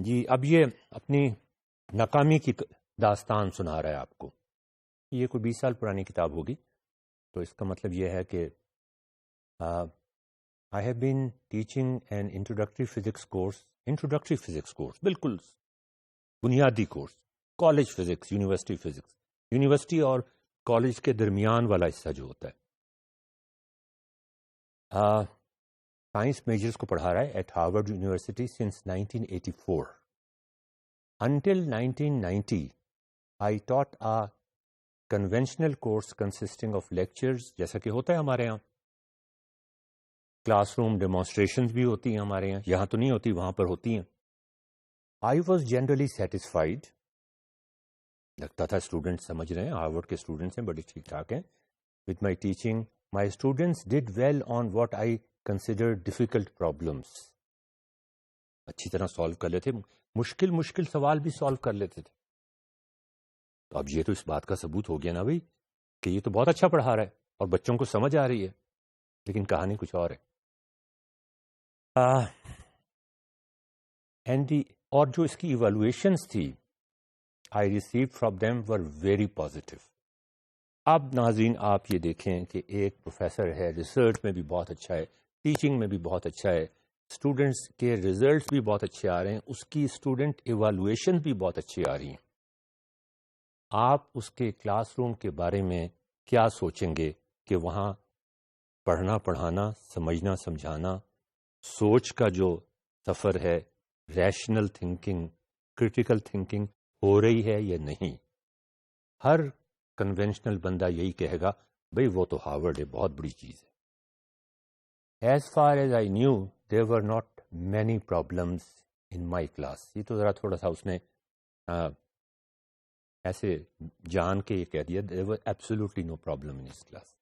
جی اب یہ اپنی ناکامی کی داستان سنا رہا ہے آپ کو. یہ کوئی 20 سال پرانی کتاب ہوگی. تو اس کا مطلب یہ ہے کہ I have been teaching N introductory physics course, بالکل بنیادی course, college physics, university physics, university اور کالج کے درمیان والا حصہ جو ہوتا ہے. سائنس میجرس کو پڑھا رہا ہے at Harvard University since 1984. Until 1990, I taught a conventional course consisting of lectures، جیسا کہ ہوتا ہے ہمارے یہاں. کلاس روم ڈیمانسٹریشنز بھی ہوتی ہیں ہمارے یہاں، یہاں تو نہیں ہوتی، وہاں پر ہوتی ہیں. I was generally satisfied، لگتا تھا اسٹوڈنٹ سمجھ رہے ہیں، ہارورڈ کے اسٹوڈنٹس ہیں، بڑے ٹھیک ٹھاک ہیں. with my teaching my students did well on what I considered difficult problems، اچھی طرح سالو کر لیتے، مشکل سوال بھی سالو کر لیتے تھے. تو اب یہ تو اس بات کا ثبوت ہو گیا نا بھائی کہ یہ تو بہت اچھا پڑھا رہا ہے اور بچوں کو سمجھ آ رہی ہے. لیکن کہانی کچھ اور ہے. اور جو اس کی ایویلویشنز تھی I received from them were very positive. اب ناظرین آپ یہ دیکھیں کہ ایک پروفیسر ہے، ریسرچ میں بھی بہت اچھا ہے، ٹیچنگ میں بھی بہت اچھا ہے، اسٹوڈنٹس کے ریزلٹس بھی بہت اچھے آ رہے ہیں، اس کی اسٹوڈنٹ ایویلویشن بھی بہت اچھی آ رہی ہیں. آپ اس کے کلاس روم کے بارے میں کیا سوچیں گے کہ وہاں پڑھنا پڑھانا، سمجھنا سمجھانا، سوچ کا جو سفر ہے، ریشنل تھنکنگ، کریٹیکل تھنکنگ ہو رہی ہے یا نہیں؟ ہر کنونشنل بندہ یہی کہے گا بھئی وہ تو ہارورڈ ہے، بہت بڑی چیز ہے. As far as I knew there were not many problems in my class. یہ تو ذرا تھوڑا سا اس نے ایسے جان کے یہ کہہ دیا there were absolutely no problem in his class.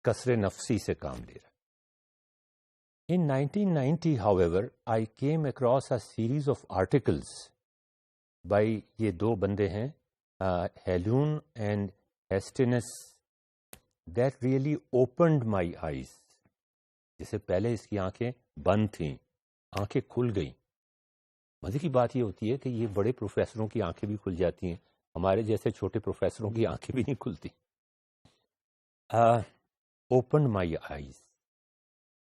کسر نفسی سے کام لے رہا ہے. In 1990, however, I came across a series of articles by یہ دو بندے ہیں ہیلون and ہیسٹینس that really opened my eyes. جیسے پہلے اس کی آنکھیں بند تھیں، آنکھیں کھل گئیں. مزے کی بات یہ ہوتی ہے کہ یہ بڑے پروفیسروں کی آنکھیں بھی کھل جاتی ہیں، ہمارے جیسے چھوٹے پروفیسروں کی آنکھیں بھی نہیں کھلتی. opened my eyes.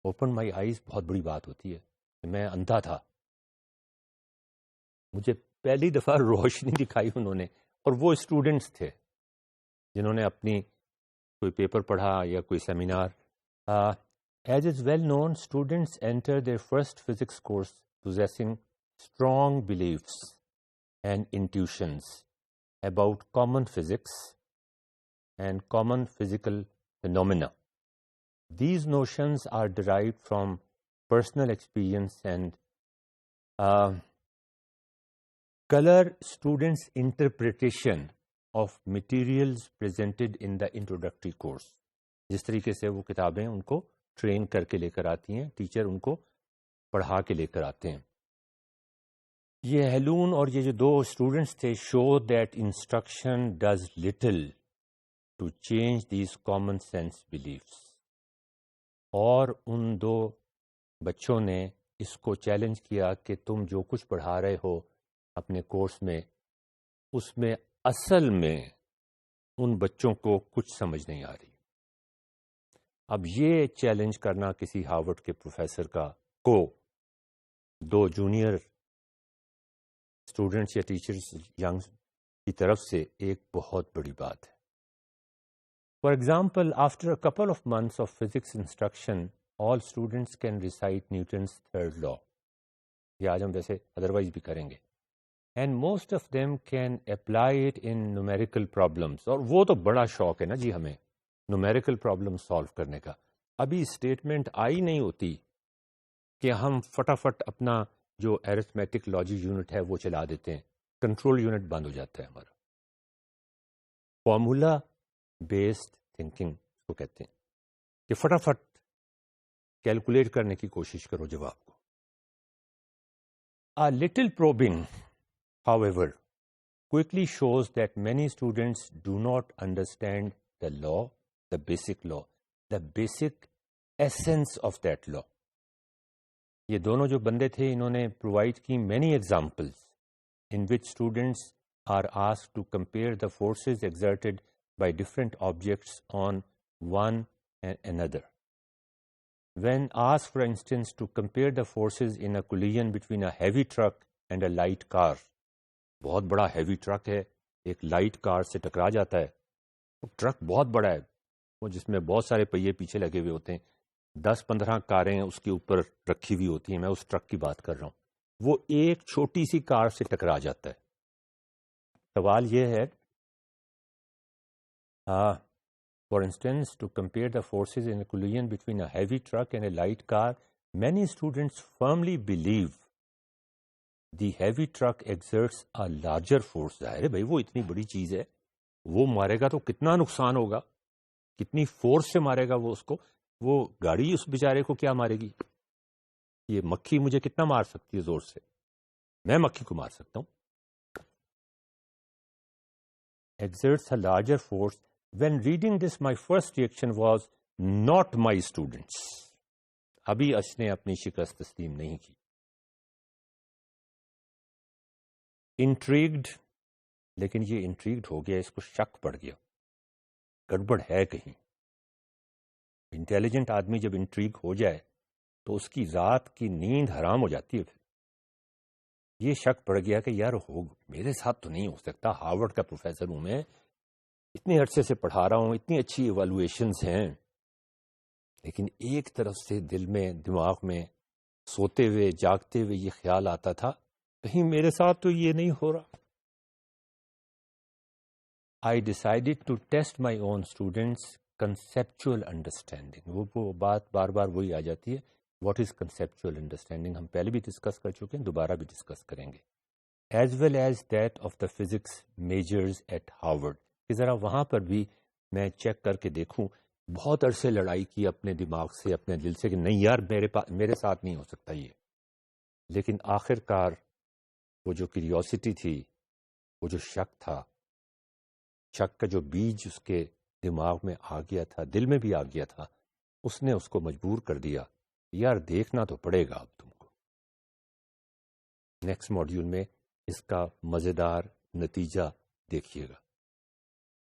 Open my eyes بہت بڑی بات ہوتی ہے. میں اندھا تھا، مجھے پہلی دفعہ روشنی دکھائی انہوں نے، اور وہ اسٹوڈنٹس تھے جنہوں نے اپنی کوئی پیپر پڑھا یا کوئی seminar. As is well known students enter their first physics course possessing strong beliefs and intuitions about common physics and common physical phenomena. These notions are derived from personal experience and color students' interpretation of materials presented in the introductory course. جس طریقے سے وہ کتابیں ان کو train کر کے لے کر آتی ہیں، ٹیچر ان کو پڑھا کے لے کر آتے ہیں. یہ ہیلون اور یہ جو دو اسٹوڈنٹس تھے show that instruction does little to change these common sense beliefs. اور ان دو بچوں نے اس کو چیلنج کیا کہ تم جو کچھ پڑھا رہے ہو اپنے کورس میں، اس میں اصل میں ان بچوں کو کچھ سمجھ نہیں آ رہی. اب یہ چیلنج کرنا کسی ہارورڈ کے پروفیسر کو دو جونیئر اسٹوڈنٹس یا ٹیچرس ینگ کی طرف سے ایک بہت بڑی بات ہے. For example, after a couple of months of physics instruction, all students can recite Newton's third law. یہ آج ہم ویسے ادروائز بھی کریں گے. And most of them can apply it in numerical problems. اور وہ تو بڑا شوق ہے نا جی ہمیں numerical problem solve کرنے کا. ابھی اسٹیٹمنٹ آئی نہیں ہوتی کہ ہم فٹافٹ اپنا جو arithmetic logic unit ہے وہ چلا دیتے ہیں، کنٹرول یونٹ بند ہو جاتا ہے ہمارا. فارمولا بیسڈ تھنکنگ کو کہتے ہیں کہ فٹافٹ کیلکولیٹ کرنے کی کوشش کرو جواب کو. A little probing, however, quickly shows that many students do not understand the law, the basic essence of that law. یہ دونوں جو بندے تھے انہوں نے پرووائڈ کی many examples in which students are asked to compare the forces exerted by different objects on one and another. When asked, for instance, to compare the forces in a collision between a heavy truck and a light car, بہت بڑا heavy truck ہے ایک light کار سے ٹکرا جاتا ہے. وہ truck بہت بڑا ہے وہ جس میں بہت سارے پہیے پیچھے لگے ہوئے ہوتے ہیں, 10-15 کاریں اس کے اوپر رکھی ہوئی ہوتی ہیں. میں اس ٹرک کی بات کر رہا ہوں. وہ ایک چھوٹی سی کار سے ٹکرا جاتا ہے. سوال یہ ہے for instance to compare the forces in collision between a heavy truck and a light car, many students firmly believe the heavy truck exerts a larger force. ظاہر ہے بھائی وہ اتنی بڑی چیز ہے, وہ مارے گا تو کتنا نقصان ہوگا, کتنی فورس سے مارے گا وہ اس کو. وہ گاڑی اس بیچارے کو کیا مارے گی, یہ مکھی مجھے کتنا مار سکتی ہے زور سے, میں مکھی کو مار سکتا ہوں. Exerts a larger force. When reading this, my first reaction was not my students. ابھی اش نے اپنی شکست تسلیم نہیں کی. Intrigued, لیکن یہ انٹریگڈ ہو گیا, اس کو شک پڑ گیا, گڑبڑ ہے کہیں. انٹیلیجنٹ آدمی جب انٹریگ ہو جائے تو اس کی رات کی نیند حرام ہو جاتی ہے. پھر یہ شک پڑ گیا کہ یار میرے ساتھ تو نہیں ہو سکتا, ہارورڈ کا پروفیسر ہوں میں, اتنے عرصے سے پڑھا رہا ہوں, اتنی اچھی ایوالویشنز ہیں, لیکن ایک طرف سے دل میں دماغ میں سوتے ہوئے جاگتے ہوئے یہ خیال آتا تھا کہیں میرے ساتھ تو یہ نہیں ہو رہا. I decided to test my own students' conceptual understanding. وہ بات بار بار وہی آ جاتی ہے, واٹ از کنسیپچل انڈرسٹینڈنگ. ہم پہلے بھی ڈسکس کر چکے ہیں, دوبارہ بھی ڈسکس کریں گے. As well as that of the physics majors at Harvard, کہ ذرا وہاں پر بھی میں چیک کر کے دیکھوں. بہت عرصے لڑائی کی اپنے دماغ سے, اپنے دل سے, کہ نہیں یار میرے ساتھ نہیں ہو سکتا یہ. لیکن آخر کار وہ جو کیوریوسٹی تھی, وہ جو شک تھا, شک کا جو بیج اس کے دماغ میں آ گیا تھا, دل میں بھی آ گیا تھا, اس نے اس کو مجبور کر دیا یار دیکھنا تو پڑے گا اب تم کو. نیکسٹ ماڈیول میں اس کا مزیدار نتیجہ دیکھیے گا.